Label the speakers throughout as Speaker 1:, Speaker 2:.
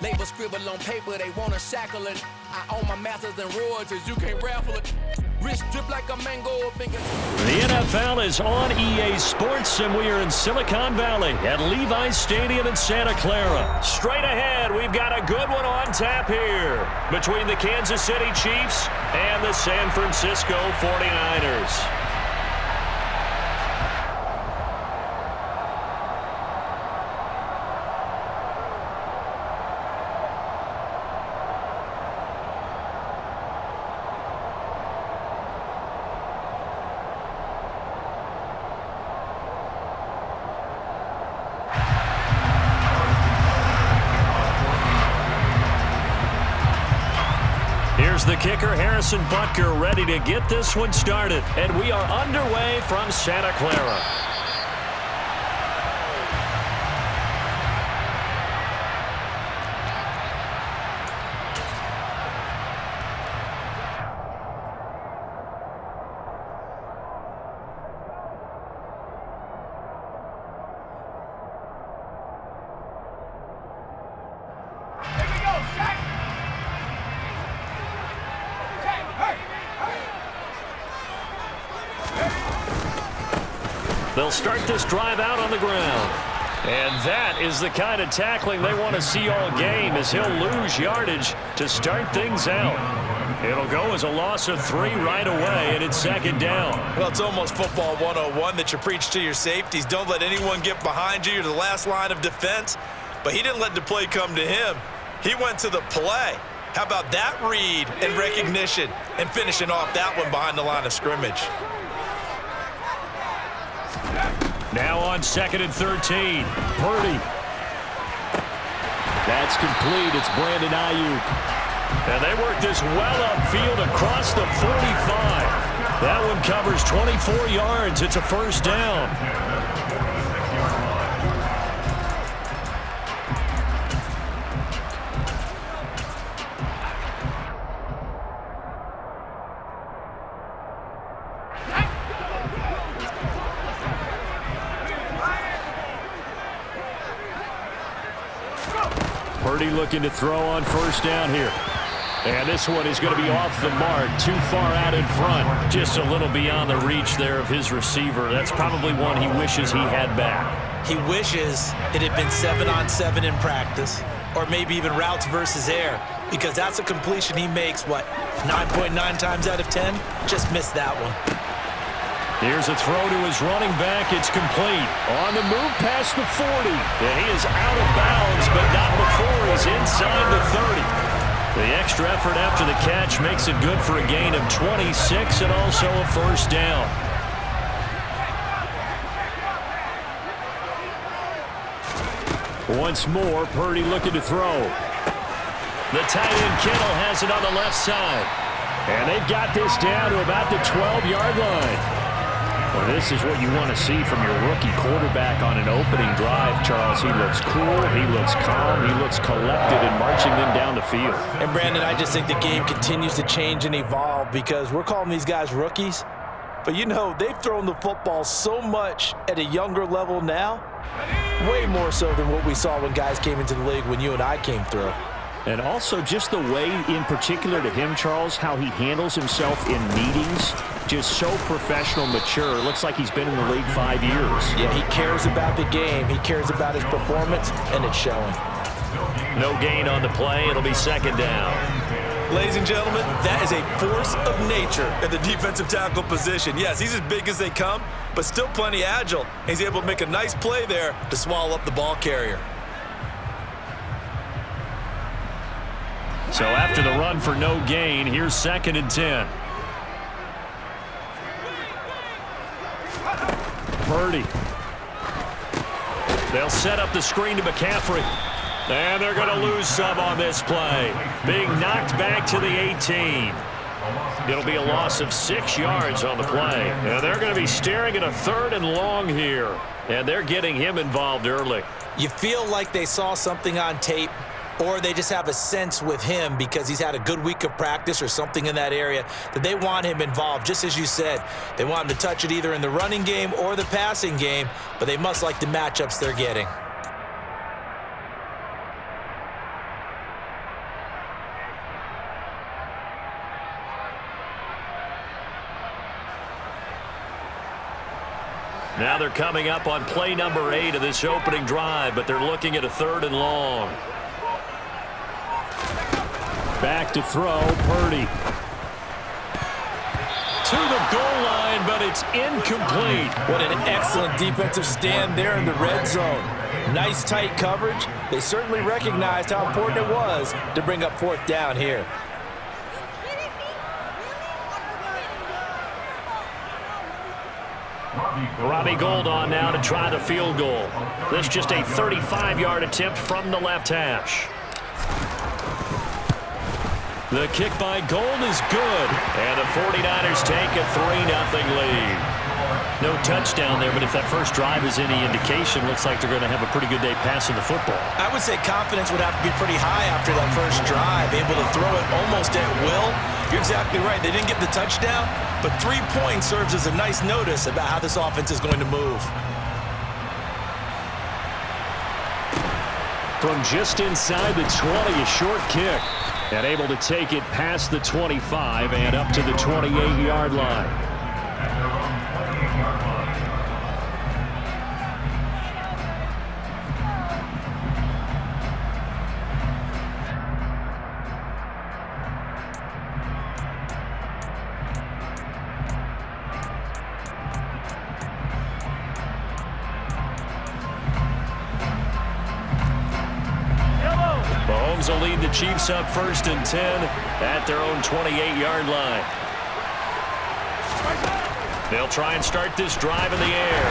Speaker 1: Label scribble on paper, they wanna shackle it. I own my masters and royalties, you can't raffle it. Wrist drip like a mango finger.
Speaker 2: The NFL is on EA Sports, and we are in Silicon Valley at Levi's Stadium in Santa Clara. Straight ahead, we've got a good one on tap here between the Kansas City Chiefs and the San Francisco 49ers. Here's the kicker, Harrison Butker, ready to get this one started. And we are underway from Santa Clara. They'll start this drive out on the ground. And that is the kind of tackling they want to see all game, as he'll lose yardage to start things out. It'll go as a loss of 3 right away, and it's second down.
Speaker 3: Well, it's almost football 101 that you preach to your safeties. Don't let anyone get behind you. You're the last line of defense. But he didn't let the play come to him. He went to the play. How about that read and recognition and finishing off that one behind the line of scrimmage?
Speaker 2: Now on 2nd and 13. Purdy. That's complete. It's Brandon Ayuk. And they work this well upfield across the 45. That one covers 24 yards. It's a first down. Purdy looking to throw on first down here. And this one is going to be off the mark, too far out in front. Just a little beyond the reach there of his receiver. That's probably one he wishes he had back.
Speaker 3: He wishes it had been 7-on-7 in practice, or maybe even routes versus air, because that's a completion he makes, 9.9 times out of 10? Just missed that one.
Speaker 2: Here's a throw to his running back. It's complete. On the move past the 40. And he is out of bounds, but not before he's inside the 30. The extra effort after the catch makes it good for a gain of 26 and also a first down. Once more, Purdy looking to throw. The tight end Kittle has it on the left side. And they've got this down to about the 12-yard line. Well, this is what you want to see from your rookie quarterback on an opening drive, Charles. He looks cool, he looks calm, he looks collected in marching them down the field.
Speaker 3: And, Brandon, I just think the game continues to change and evolve because we're calling these guys rookies. But, you know, they've thrown the football so much at a younger level now, way more so than what we saw when guys came into the league when you and I came through.
Speaker 2: And also just the way, in particular to him, Charles, how he handles himself in meetings. Just so professional, mature. Looks like he's been in the league 5 years.
Speaker 3: Yeah, he cares about the game. He cares about his performance, and it's showing.
Speaker 2: No gain on the play. It'll be second down.
Speaker 3: Ladies and gentlemen, that is a force of nature at the defensive tackle position. Yes, he's as big as they come, but still plenty agile. He's able to make a nice play there to swallow up the ball carrier.
Speaker 2: So after the run for no gain, here's 2nd and 10. Purdy. They'll set up the screen to McCaffrey. And they're going to lose some on this play. Being knocked back to the 18. It'll be a loss of 6 yards on the play. And they're going to be staring at a 3rd and long here. And they're getting him involved early.
Speaker 3: You feel like they saw something on tape, or they just have a sense with him because he's had a good week of practice or something in that area that they want him involved. Just as you said, they want him to touch it either in the running game or the passing game, but they must like the matchups they're getting.
Speaker 2: Now they're coming up on play number 8 of this opening drive, but they're looking at a 3rd and long. Back to throw, Purdy. To the goal line, but it's incomplete.
Speaker 3: What an excellent defensive stand there in the red zone. Nice tight coverage. They certainly recognized how important it was to bring up 4th down here.
Speaker 2: Robbie Gould on now to try the field goal. This just a 35-yard attempt from the left hash. The kick by Gould is good. And the 49ers take a 3-0 lead. No touchdown there, but if that first drive is any indication, looks like they're going to have a pretty good day passing the football.
Speaker 3: I would say confidence would have to be pretty high after that first drive, able to throw it almost at will. You're exactly right. They didn't get the touchdown, but 3 points serves as a nice notice about how this offense is going to move.
Speaker 2: From just inside the 20, a short kick. And able to take it past the 25 and up to the 28-yard line. Mahomes will lead the Chiefs up 1st and 10 at their own 28-yard line. They'll try and start this drive in the air.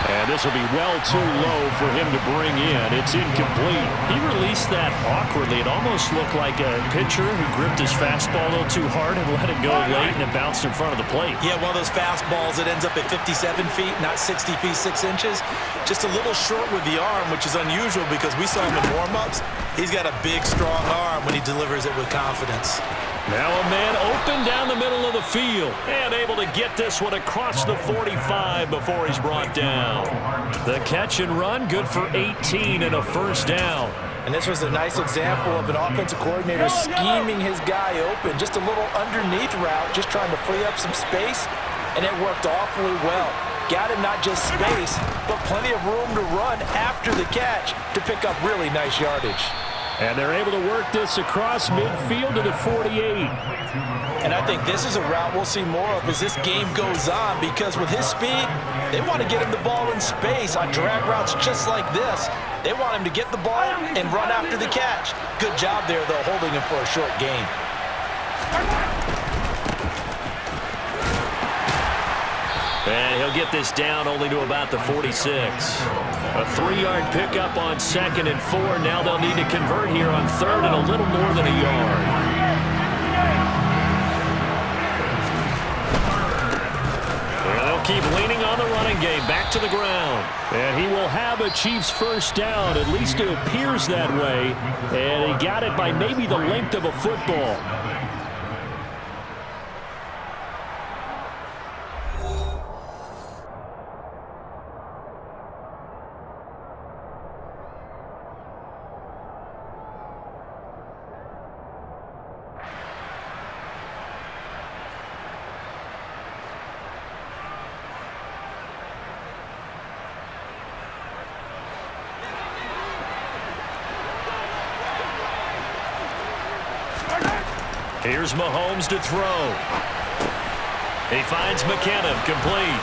Speaker 2: And this will be well too low for him to bring in. It's incomplete. He released that awkwardly. It almost looked like a pitcher who gripped his fastball a little too hard and let it go late, and it bounced in front of the plate.
Speaker 3: Yeah, one of those fastballs that ends up at 57 feet, not 60 feet, 6 inches. Just a little short with the arm, which is unusual because we saw him in warm-ups. He's got a big, strong arm when he delivers it with confidence.
Speaker 2: Now a man open down the middle of the field and able to get this one across the 45 before he's brought down. The catch and run, good for 18 and a 1st down.
Speaker 3: And this was a nice example of an offensive coordinator scheming his guy open. Just a little underneath route, just trying to free up some space, and it worked awfully well. Got him not just space, but plenty of room to run after the catch to pick up really nice yardage.
Speaker 2: And they're able to work this across midfield to the 48.
Speaker 3: And I think this is a route we'll see more of as this game goes on, because with his speed, they want to get him the ball in space on drag routes just like this. They want him to get the ball and run after the catch. Good job there, though, holding him for a short gain.
Speaker 2: And he'll get this down only to about the 46. A 3-yard pickup on 2nd and 4. Now they'll need to convert here on 3rd and a little more than a yard. And they'll keep leaning on the running game. Back to the ground. And he will have a Chiefs 1st down. At least it appears that way. And he got it by maybe the length of a football. Here's Mahomes to throw. He finds McKinnon, complete.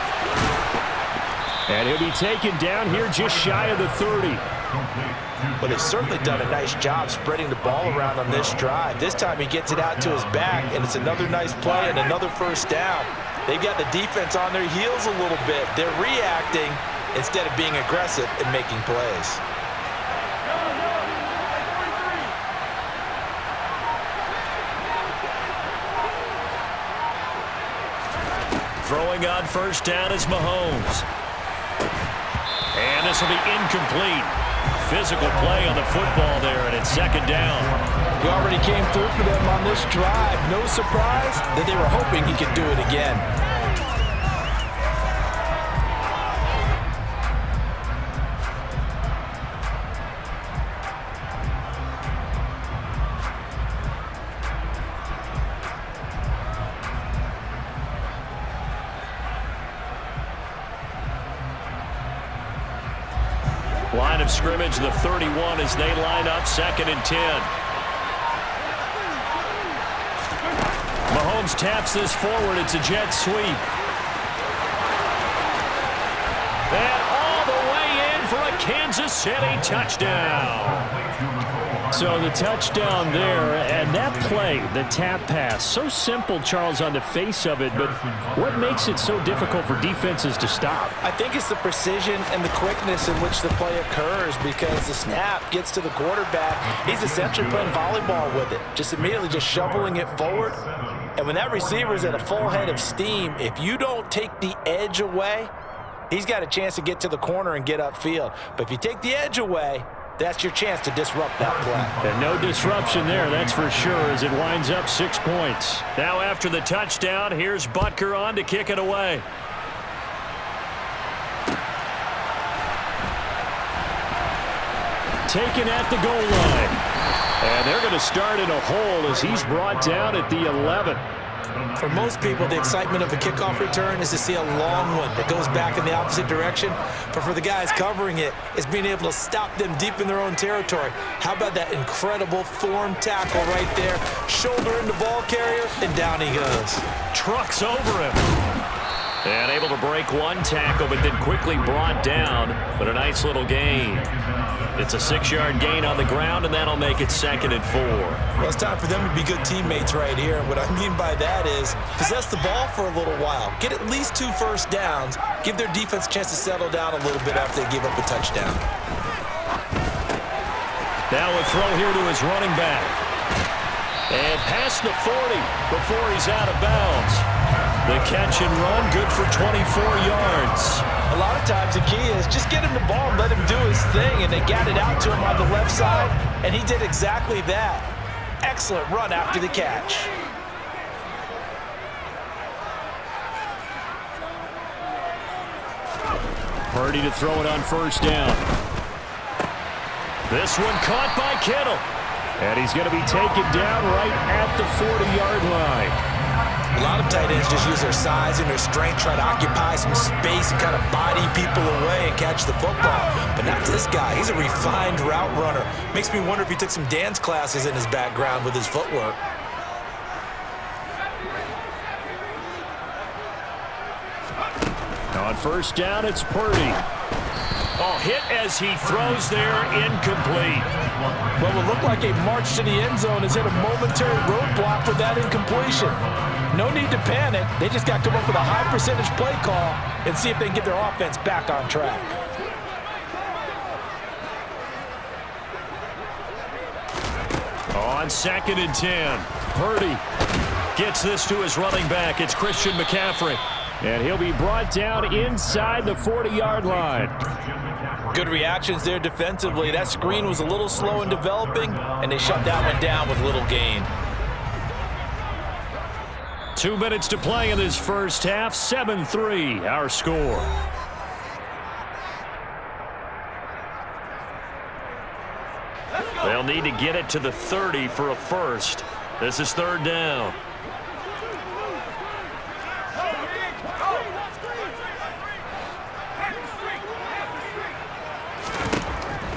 Speaker 2: And he'll be taken down here just shy of the 30.
Speaker 3: Well, they've certainly done a nice job spreading the ball around on this drive. This time he gets it out to his back, and it's another nice play and another 1st down. They've got the defense on their heels a little bit. They're reacting instead of being aggressive and making plays.
Speaker 2: Throwing on 1st down is Mahomes. And this will be incomplete. Physical play on the football there, and it's 2nd down.
Speaker 3: He already came through for them on this drive. No surprise that they were hoping he could do it again.
Speaker 2: line of scrimmage, the 31, as they line up 2nd and 10. Mahomes taps this forward. It's a jet sweep. And all the way in for a Kansas City touchdown. So the touchdown there, and that play, the tap pass, so simple, Charles, on the face of it, but what makes it so difficult for defenses to stop?
Speaker 4: I think it's the precision and the quickness in which the play occurs, because the snap gets to the quarterback. He's essentially playing volleyball with it, just immediately just shoveling it forward. And when that receiver is at a full head of steam, if you don't take the edge away, he's got a chance to get to the corner and get upfield. But if you take the edge away, that's your chance to disrupt that play.
Speaker 2: And no disruption there, that's for sure, as it winds up 6 points. Now after the touchdown, here's Butker on to kick it away. Taken at the goal line. And they're going to start in a hole as he's brought down at the 11.
Speaker 4: For most people, the excitement of a kickoff return is to see a long one that goes back in the opposite direction. But for the guys covering it, it's being able to stop them deep in their own territory. How about that incredible form tackle right there? Shoulder into ball carrier, and down he goes.
Speaker 2: Trucks over him. And able to break one tackle, but then quickly brought down. But a nice little gain. It's a 6-yard gain on the ground, and that'll make it 2nd and 4.
Speaker 4: Well, it's time for them to be good teammates right here. And what I mean by that is possess the ball for a little while. Get at least 2 first downs. Give their defense a chance to settle down a little bit after they give up a touchdown.
Speaker 2: Now a throw here to his running back. And past the 40 before he's out of bounds. The catch and run, good for 24 yards.
Speaker 4: A lot of times the key is just get him the ball and let him do his thing, and they got it out to him on the left side, and he did exactly that. Excellent run after the catch.
Speaker 2: Purdy to throw it on first down. This one caught by Kittle. And he's going to be taken down right at the 40-yard line.
Speaker 4: A lot of tight ends just use their size and their strength, try to occupy some space and kind of body people away and catch the football. But not this guy. He's a refined route runner. Makes me wonder if he took some dance classes in his background with his footwork.
Speaker 2: On first down, it's Purdy. Oh, hit as he throws there, incomplete.
Speaker 4: Well, it looked like a march to the end zone has hit a momentary roadblock with that incompletion. No need to panic. They just got to come up with a high percentage play call and see if they can get their offense back on track.
Speaker 2: On 2nd and 10, Purdy gets this to his running back. It's Christian McCaffrey. And he'll be brought down inside the 40-yard line.
Speaker 4: Good reactions there defensively. That screen was a little slow in developing, and they shut that one down with little gain.
Speaker 2: 2 minutes to play in this first half. 7-3, our score. They'll need to get it to the 30 for a first. This is 3rd down.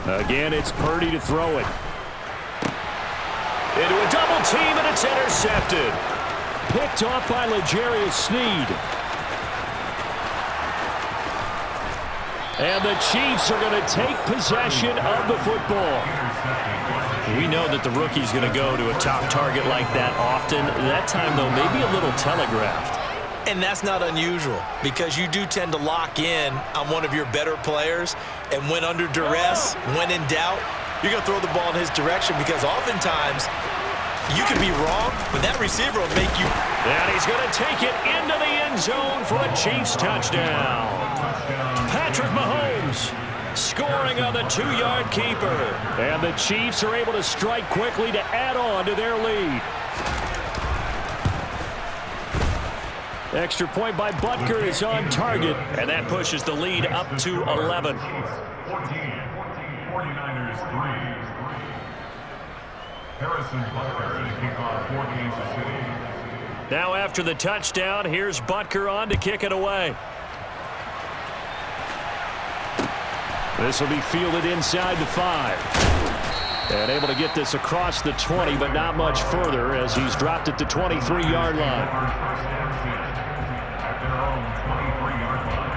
Speaker 2: Again, it's Purdy to throw it. Into a double team, and it's intercepted. Picked off by L'Jarius Sneed. And the Chiefs are going to take possession of the football. We know that the rookie's going to go to a top target like that often. That time, though, maybe a little telegraphed.
Speaker 4: And that's not unusual, because you do tend to lock in on one of your better players, and when under duress, when in doubt, you're going to throw the ball in his direction, because oftentimes you could be wrong, but that receiver will make you.
Speaker 2: And he's going to take it into the end zone for a Chiefs touchdown. Patrick Mahomes scoring on the 2-yard keeper. And the Chiefs are able to strike quickly to add on to their lead. Extra point by Butker is on target, and that pushes the lead up to 11.
Speaker 5: 14, 49ers 3. Harrison Butker to kick off for Kansas City.
Speaker 2: Now after the touchdown, here's Butker on to kick it away. This will be fielded inside the 5. And able to get this across the 20, but not much further as he's dropped at the 23-yard line.
Speaker 5: At their own 23-yard line.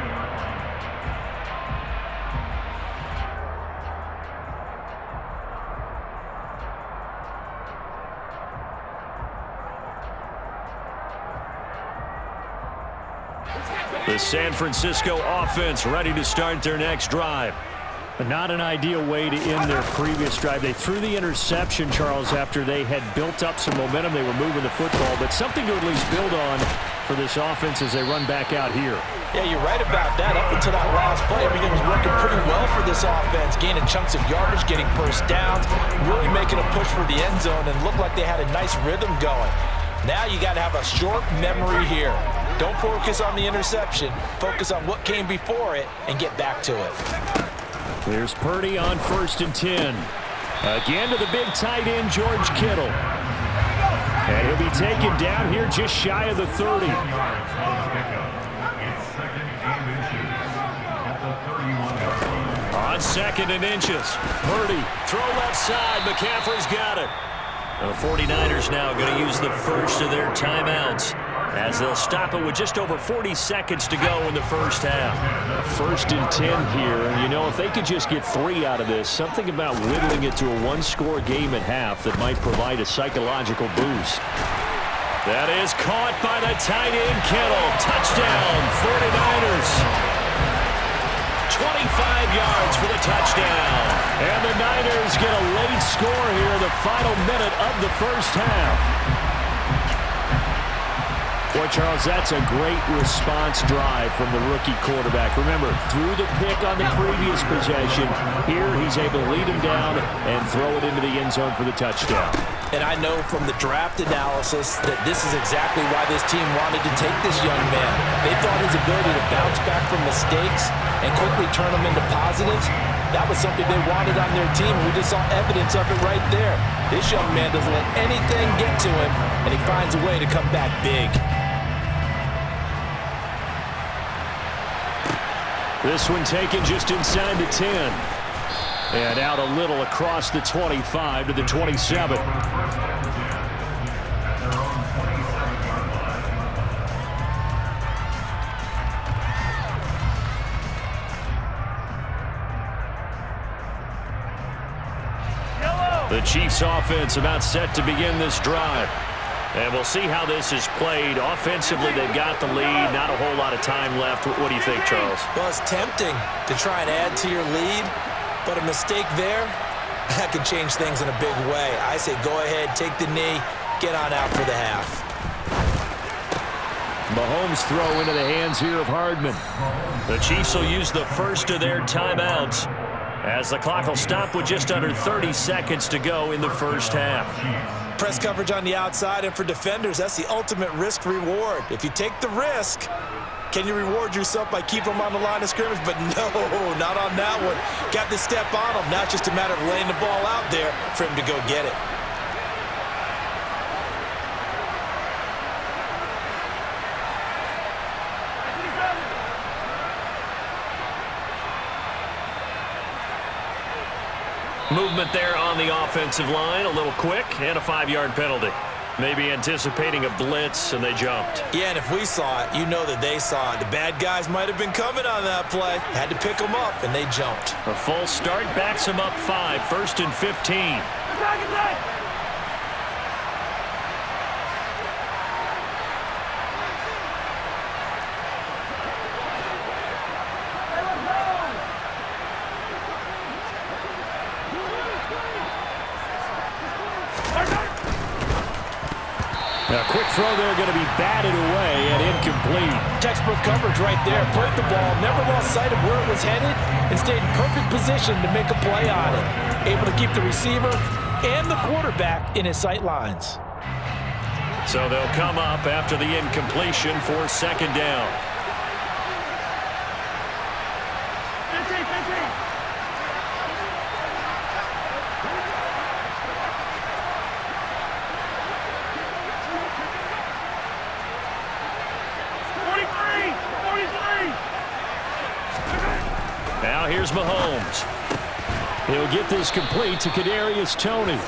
Speaker 2: The San Francisco offense ready to start their next drive. But not an ideal way to end their previous drive. They threw the interception, Charles, after they had built up some momentum. They were moving the football, but something to at least build on for this offense as they run back out here.
Speaker 4: Yeah, you're right about that. Up until that last play, everything was working pretty well for this offense, gaining chunks of yardage, getting first downs, really making a push for the end zone, and looked like they had a nice rhythm going. Now you got to have a short memory here. Don't focus on the interception. Focus on what came before it and get back to it.
Speaker 2: There's Purdy on 1st and 10. Again to the big tight end, George Kittle. And he'll be taken down here just shy of the 30.
Speaker 5: It's 2nd and inches at the 31-yard line.
Speaker 2: On 2nd and inches. Purdy, throw left side. McCaffrey's got it. The 49ers now going to use the first of their timeouts as they'll stop it with just over 40 seconds to go in the first half. 1st and 10 here. And, you know, if they could just get 3 out of this, something about whittling it to a one-score game at half that might provide a psychological boost. That is caught by the tight end, Kittle. Touchdown, 49ers. 25 yards for the touchdown. And the Niners get a late score here in the final minute of the first half. Boy, Charles, that's a great response drive from the rookie quarterback. Remember, threw the pick on the previous possession. Here he's able to lead him down and throw it into the end zone for the touchdown.
Speaker 4: And I know from the draft analysis that this is exactly why this team wanted to take this young man. They thought his ability to bounce back from mistakes and quickly turn them into positives, that was something they wanted on their team. We just saw evidence of it right there. This young man doesn't let anything get to him, and he finds a way to come back big.
Speaker 2: This one taken just inside the 10. And out a little across the 25 to the 27. The Chiefs offense about set to begin this drive. And we'll see how this is played. Offensively, they've got the lead. Not a whole lot of time left. What do you think, Charles?
Speaker 4: Well, it's tempting to try and add to your lead, but a mistake there, that could change things in a big way. I say go ahead, take the knee, get on out for the half.
Speaker 2: Mahomes throw into the hands here of Hardman. The Chiefs will use the first of their timeouts as the clock will stop with just under 30 seconds to go in the first half.
Speaker 3: Press coverage on the outside, and for defenders, that's the ultimate risk-reward. If you take the risk, can you reward yourself by keeping them on the line of scrimmage? But no, not on that one. Got to step on them. Now it's just a matter of laying the ball out there for him to go get it.
Speaker 2: Movement there on the offensive line, a little quick, and a 5-yard penalty. Maybe anticipating a blitz, and they jumped.
Speaker 3: Yeah, and if we saw it, you know that they saw it. The bad guys might have been coming on that play. Had to pick them up, and they jumped.
Speaker 2: A full start backs them up 5, 1st and 15. A quick throw there going to be batted away and incomplete.
Speaker 4: Textbook coverage right there. Played the ball, never lost sight of where it was headed, and stayed in perfect position to make a play on it. Able to keep the receiver and the quarterback in his sight lines.
Speaker 2: So they'll come up after the incompletion for 2nd down. Now here's Mahomes. He'll get this complete to Kadarius Toney.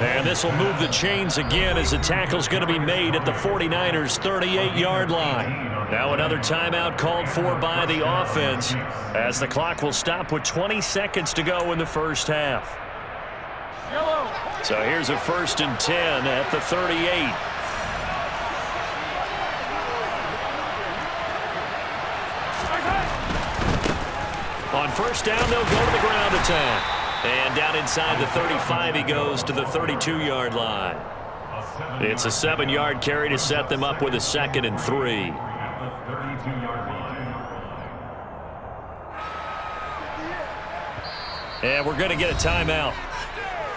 Speaker 2: And this will move the chains again as the tackle's going to be made at the 49ers' 38-yard line. Now another timeout called for by the offense as the clock will stop with 20 seconds to go in the first half. So here's a 1st and 10 at the 38. On first down, they'll go to the ground attack. And down inside the 35, he goes to the 32-yard line. It's a 7-yard carry to set them up with a 2nd and 3. And we're going to get a timeout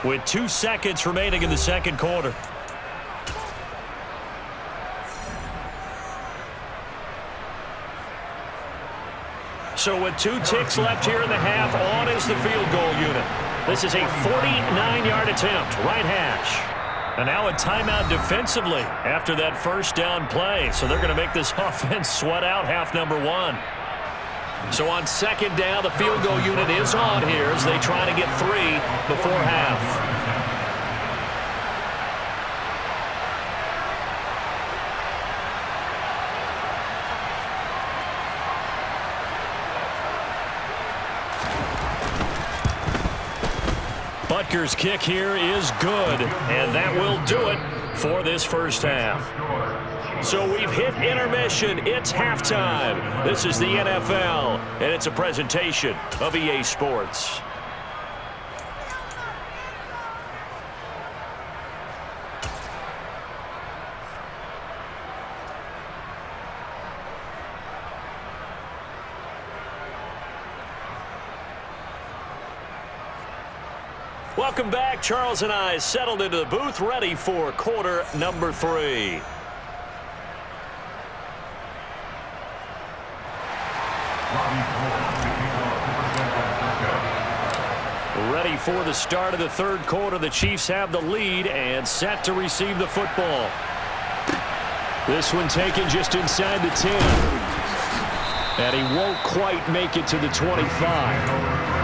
Speaker 2: with 2 seconds remaining in the second quarter. So with 2 ticks left here in the half, on is the field goal unit. This is a 49-yard attempt, right hash. And now a timeout defensively after that first down play. So they're going to make this offense sweat out half number 1. So on second down, the field goal unit is on here as they try to get 3 before half. Butker's kick here is good, and that will do it for this first half. So we've hit intermission. It's halftime. This is the NFL, and it's a presentation of EA Sports. Welcome back. Charles and I settled into the booth, ready for quarter number 3. Ready for the start of the third quarter. The Chiefs have the lead and set to receive the football. This one taken just inside the 10. And he won't quite make it to the 25.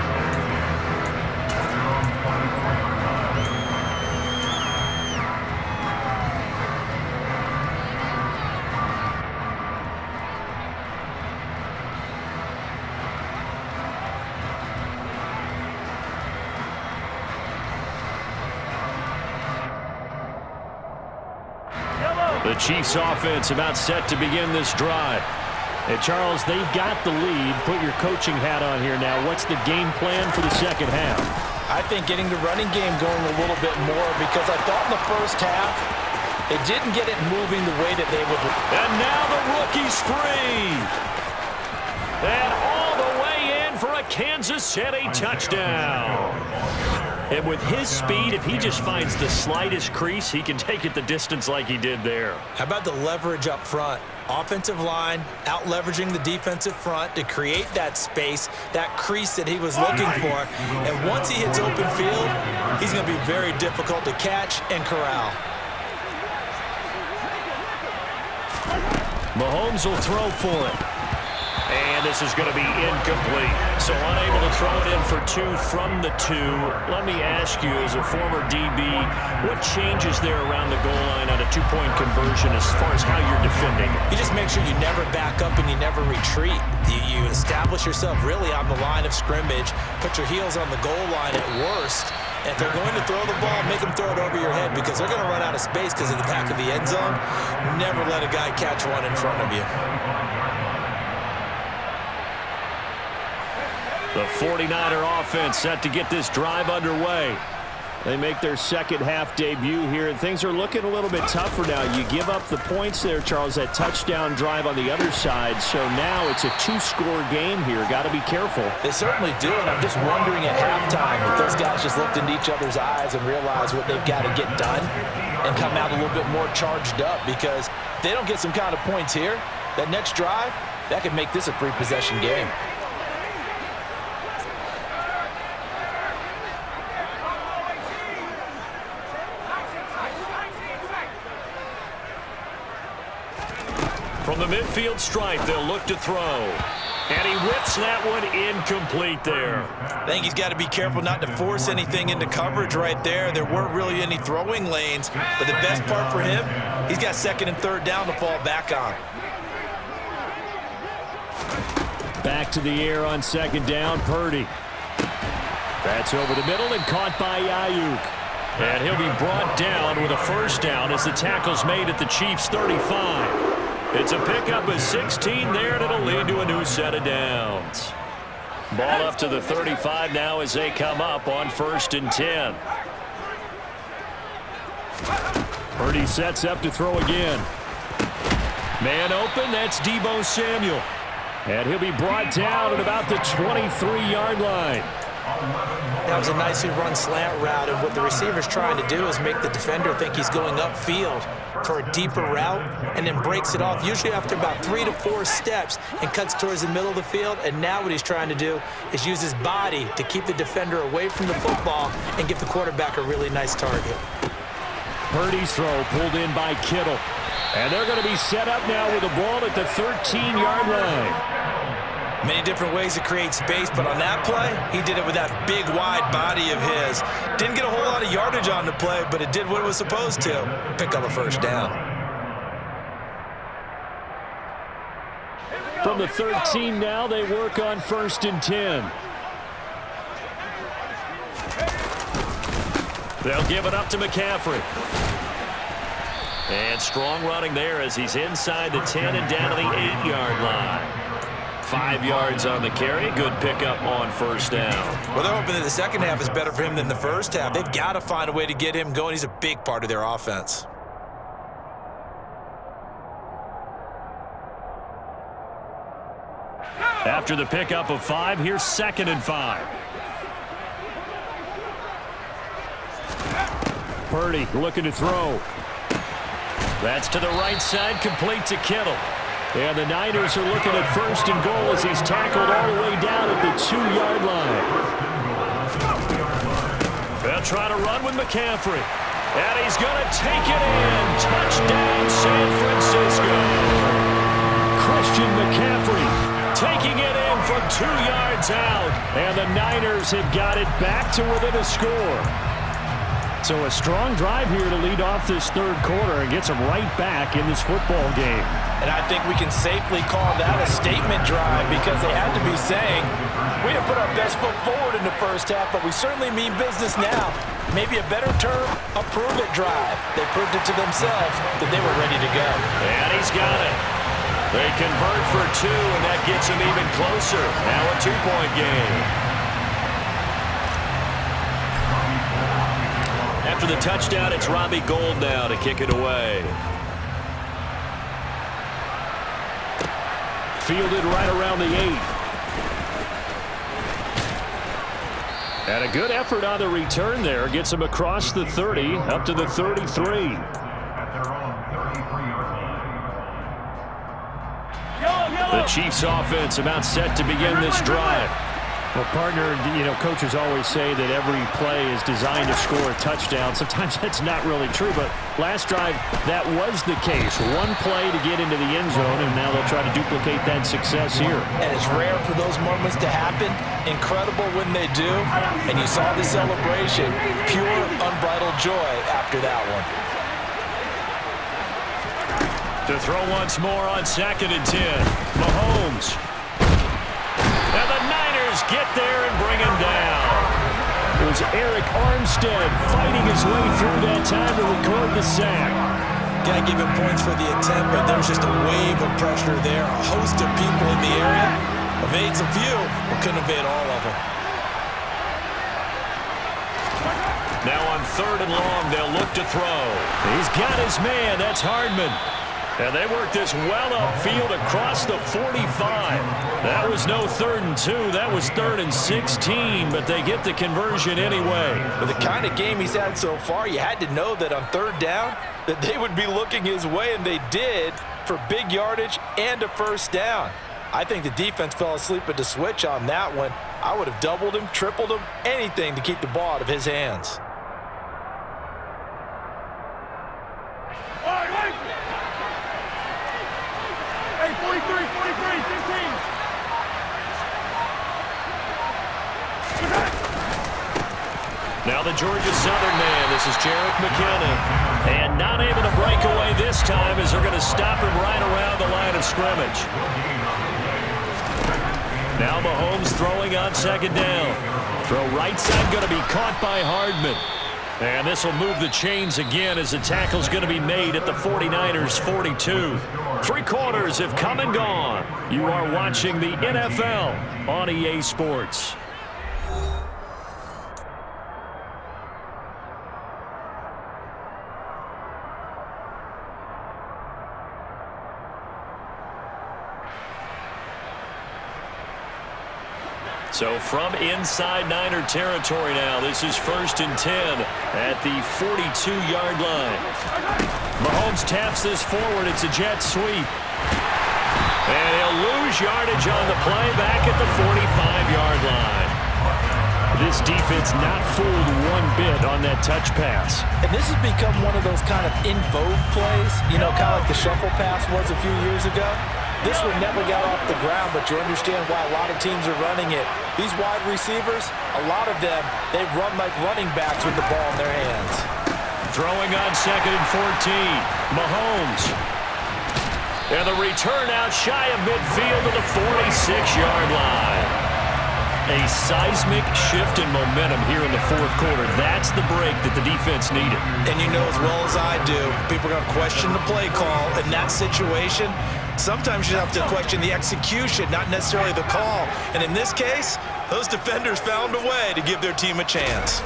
Speaker 2: The Chiefs offense about set to begin this drive. And Charles, they've got the lead. Put your coaching hat on here now. What's the game plan for the second half?
Speaker 4: I think getting the running game going a little bit more, because I thought in the first half they didn't get it moving the way that they would.
Speaker 2: And now the rookie's free. And all the way in for a Kansas City touchdown. And with his speed, if he just finds the slightest crease, he can take it the distance like he did there.
Speaker 3: How about the leverage up front? Offensive line out-leveraging the defensive front to create that space, that crease that he was looking for. And once he hits open field, he's going to be very difficult to catch and corral.
Speaker 2: Mahomes will throw for it. And this is going to be incomplete. So unable to throw it in for 2 from the 2. Let me ask you, as a former DB, what changes there around the goal line on a 2-point conversion as far as how you're defending?
Speaker 3: You just make sure you never back up and you never retreat. You establish yourself really on the line of scrimmage, put your heels on the goal line at worst. And if they're going to throw the ball, make them throw it over your head, because they're going to run out of space because of the back of the end zone. Never let a guy catch one in front of you.
Speaker 2: The 49er offense set to get this drive underway. They make their second half debut here, and things are looking a little bit tougher now. You give up the points there, Charles, that touchdown drive on the other side. So now it's a 2-score game here. Got to be careful.
Speaker 4: They certainly do, and I'm just wondering at halftime if those guys just looked into each other's eyes and realized what they've got to get done and come out a little bit more charged up, because if they don't get some kind of points here, that next drive, that could make this a 3-possession game.
Speaker 2: From the midfield stripe, they'll look to throw. And he whips that one incomplete there.
Speaker 3: I think he's got to be careful not to force anything into coverage right there. There weren't really any throwing lanes, but the best part for him, he's got second and third down to fall back on.
Speaker 2: Back to the air on second down, Purdy. That's over the middle and caught by Ayuk. And he'll be brought down with a first down as the tackle's made at the Chiefs' 35. It's a pickup of 16 there, and it'll lead to a new set of downs. Ball up to the 35 now as they come up on 1st and 10. Purdy sets up to throw again. Man open, that's Deebo Samuel. And he'll be brought down at about the 23-yard line.
Speaker 4: That was a nicely run slant route, and what the receiver's trying to do is make the defender think he's going upfield for a deeper route and then breaks it off, usually after about 3 to 4 steps, and cuts towards the middle of the field. And now what he's trying to do is use his body to keep the defender away from the football and give the quarterback a really nice target.
Speaker 2: Purdy's throw pulled in by Kittle. And they're going to be set up now with the ball at the 13-yard line.
Speaker 3: Many different ways to create space, but on that play, he did it with that big, wide body of his. Didn't get a whole lot of yardage on the play, but it did what it was supposed to. Pick up a first down.
Speaker 2: From the 13 now, they work on 1st and 10. They'll give it up to McCaffrey. And strong running there as he's inside the 10 and down to the 8-yard line. 5 yards on the carry. Good pickup on first down.
Speaker 3: Well, they're hoping that the second half is better for him than the first half. They've got to find a way to get him going. He's a big part of their offense.
Speaker 2: After the pickup of 5, here's 2nd and 5. Purdy looking to throw. That's to the right side, complete to Kittle. And the Niners are looking at 1st and goal as he's tackled all the way down at the 2-yard line. They'll try to run with McCaffrey. And he's going to take it in. Touchdown, San Francisco. Christian McCaffrey taking it in from 2 yards out. And the Niners have got it back to within a score. So a strong drive here to lead off this 3rd quarter and gets them right back in this football game.
Speaker 4: And I think we can safely call that a statement drive because they had to be saying, we didn't put our best foot forward in the first half, but we certainly mean business now. Maybe a better term, a prove-it drive. They proved it to themselves that they were ready to go.
Speaker 2: And he's got it. They convert for 2, and that gets them even closer. Now a 2-point game. After the touchdown, it's Robbie Gould now to kick it away. Fielded right around the 8. And a good effort on the return there. Gets him across the 30, up to the 33. The Chiefs offense about set to begin this drive. Well, partner, coaches always say that every play is designed to score a touchdown. Sometimes that's not really true, but last drive, that was the case. One play to get into the end zone, and now they'll try to duplicate that success here.
Speaker 4: And it's rare for those moments to happen. Incredible when they do. And you saw the celebration. Pure, unbridled joy after that one.
Speaker 2: To throw once more on 2nd and 10. Mahomes. And the Niners get there and bring him down. It was Eric Armstead fighting his way through that time to record the sack.
Speaker 3: Got to give him points for the attempt, but there's just a wave of pressure there. A host of people in the area. Evades a few, but couldn't evade all of them.
Speaker 2: Now on 3rd and long, they'll look to throw. He's got his man. That's Hardman. And they work this well upfield across the 45. That was no 3rd and 2. That was 3rd and 16, but they get the conversion anyway.
Speaker 4: With the kind of game he's had so far, you had to know that on 3rd down that they would be looking his way, and they did for big yardage and a first down. I think the defense fell asleep at the switch on that one. I would have doubled him, tripled him, anything to keep the ball out of his hands.
Speaker 2: Now the Georgia Southern man, this is Jarek McKinnon. And not able to break away this time as they're going to stop him right around the line of scrimmage. Now Mahomes throwing on second down. Throw right side going to be caught by Hardman. And this will move the chains again as the tackle's going to be made at the 49ers 42. 3 quarters have come and gone. You are watching the NFL on EA Sports. So from inside Niner territory now, this is 1st and 10 at the 42-yard line. Mahomes taps this forward. It's a jet sweep. And he'll lose yardage on the play back at the 45-yard line. This defense not fooled one bit on that touch pass.
Speaker 4: And this has become one of those kind of in vogue plays, you know, kind of like the shuffle pass was a few years ago. This one never got off the ground, but you understand why a lot of teams are running it. These wide receivers, a lot of them, they run like running backs with the ball in their hands.
Speaker 2: Throwing on 2nd and 14. Mahomes. And the return out shy of midfield to the 46-yard line. A seismic shift in momentum here in the 4th quarter. That's the break that the defense needed.
Speaker 3: And you know as well as I do, people are going to question the play call in that situation. Sometimes you have to question the execution, not necessarily the call. And in this case, those defenders found a way to give their team a chance.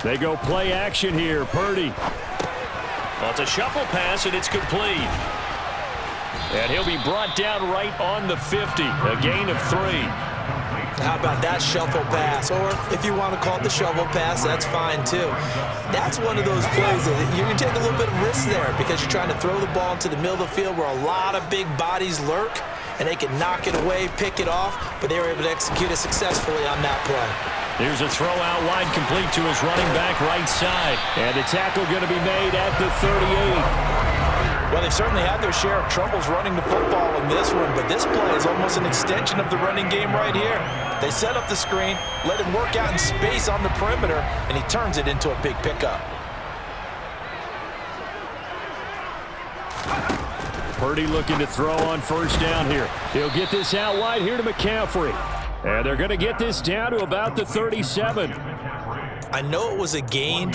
Speaker 2: They go play action here. Purdy. Well, it's a shuffle pass, and it's complete. And he'll be brought down right on the 50. A gain of 3.
Speaker 3: How about that shuffle pass? Or if you want to call it the shovel pass, that's fine too. That's one of those plays that you can take a little bit of risk there because you're trying to throw the ball into the middle of the field where a lot of big bodies lurk, and they can knock it away, pick it off, but they were able to execute it successfully on that play.
Speaker 2: Here's a throw out wide complete to his running back right side. And the tackle going to be made at the 38.
Speaker 4: Well, they've certainly had their share of troubles running the football in this one, but this play is almost an extension of the running game right here. They set up the screen, let him work out in space on the perimeter, and he turns it into a big pickup.
Speaker 2: Purdy looking to throw on 1st down here. He'll get this out wide here to McCaffrey. And they're going to get this down to about the 37.
Speaker 3: I know it was a gain,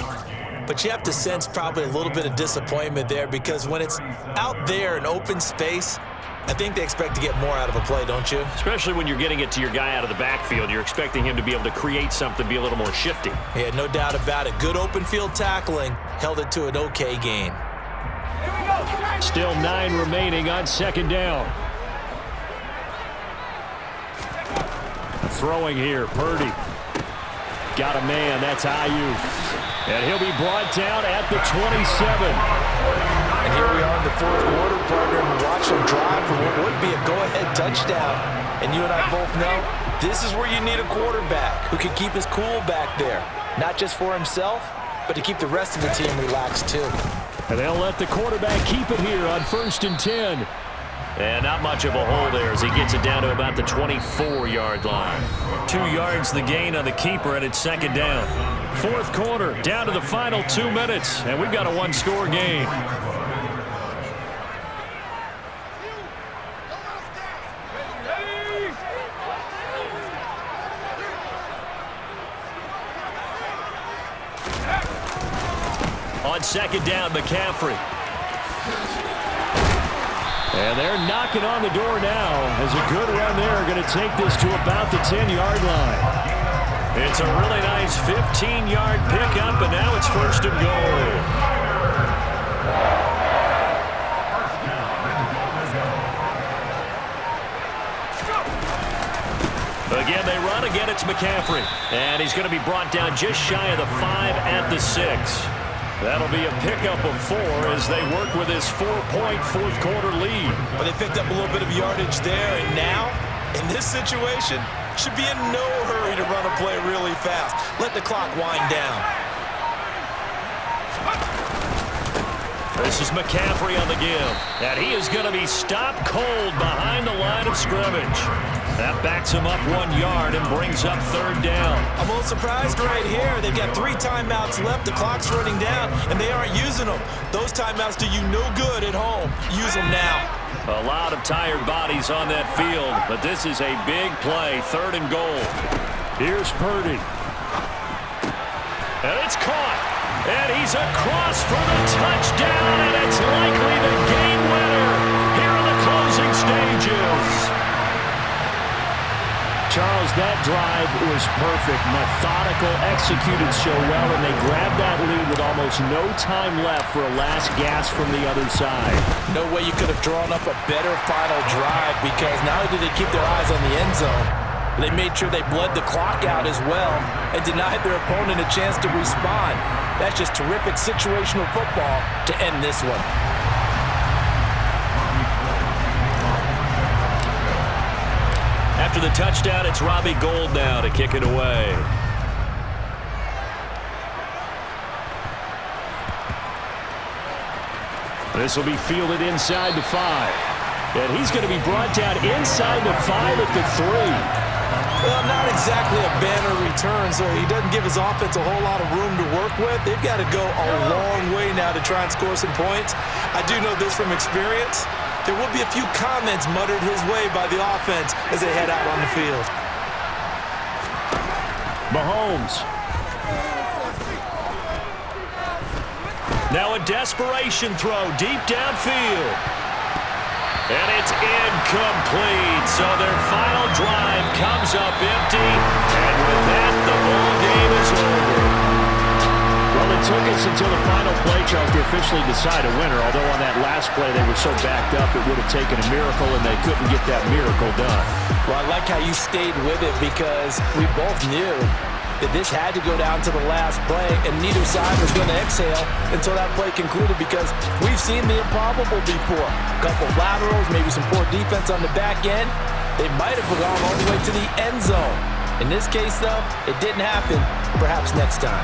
Speaker 3: but you have to sense probably a little bit of disappointment there because when it's out there in open space, I think they expect to get more out of a play, don't you?
Speaker 2: Especially when you're getting it to your guy out of the backfield. You're expecting him to be able to create something, be a little more shifty.
Speaker 3: Yeah, no doubt about it. Good open field tackling held it to an okay gain.
Speaker 2: Still 9 remaining on 2nd down. Throwing here, Purdy. Got a man, that's Ayuk. And he'll be brought down at the 27.
Speaker 4: And here we are in the 4th quarter, partner, and watch them drive for what would be a go-ahead touchdown. And you and I both know this is where you need a quarterback who can keep his cool back there. Not just for himself, but to keep the rest of the team relaxed too.
Speaker 2: And they'll let the quarterback keep it here on 1st and 10. And not much of a hole there as he gets it down to about the 24-yard line. 2 yards the gain on the keeper, and it's 2nd down. 4th quarter, down to the final 2 minutes, and we've got a 1-score game. On 2nd down, McCaffrey. And they're knocking on the door now as a good run there going to take this to about the 10-yard line. It's a really nice 15-yard pickup, and now it's 1st and goal. Again, they run. Again, it's McCaffrey. And he's going to be brought down just shy of the 5 at the 6. That'll be a pickup of 4 as they work with this 4-point 4th quarter lead.
Speaker 3: Well, they picked up a little bit of yardage there, and now, in this situation, should be in no hurry to run a play really fast. Let the clock wind down.
Speaker 2: This is McCaffrey on the give, and he is going to be stopped cold behind the line of scrimmage. That backs him up 1 yard and brings up 3rd down.
Speaker 4: I'm a little surprised right here. They've got 3 timeouts left. The clock's running down, and they aren't using them. Those timeouts do you no good at home. Use them now.
Speaker 2: A lot of tired bodies on that field, but this is a big play, 3rd and goal. Here's Purdy. And it's caught. And he's across for the touchdown, and it's likely the game winner here in the closing stages. Charles, that drive was perfect. Methodical, executed so well, and they grabbed that lead with almost no time left for a last gasp from the other side.
Speaker 4: No way you could have drawn up a better final drive, because not only did they keep their eyes on the end zone, they made sure they bled the clock out as well and denied their opponent a chance to respond. That's just terrific situational football to end this one.
Speaker 2: After the touchdown, it's Robbie Gould now to kick it away. This will be fielded inside the 5. And he's going to be brought down inside the 5 at the 3.
Speaker 4: Well, not exactly a banner return, so he doesn't give his offense a whole lot of room to work with. They've got to go a long way now to try and score some points. I do know this from experience. There will be a few comments muttered his way by the offense as they head out on the field.
Speaker 2: Mahomes. Now a desperation throw deep downfield. And it's incomplete. So their final drive comes up empty. And with that, the ball game is over. Well, it took us until the final play, Charles, to officially decide a winner. Although on that last play they were so backed up, it would have taken a miracle, and they couldn't get that miracle done.
Speaker 4: Well, I like how you stayed with it, because we both knew that this had to go down to the last play, and neither side was going to exhale until that play concluded, because we've seen the improbable before. A couple of laterals, maybe some poor defense on the back end. They might have gone all the way to the end zone. In this case, though, it didn't happen. Perhaps next time.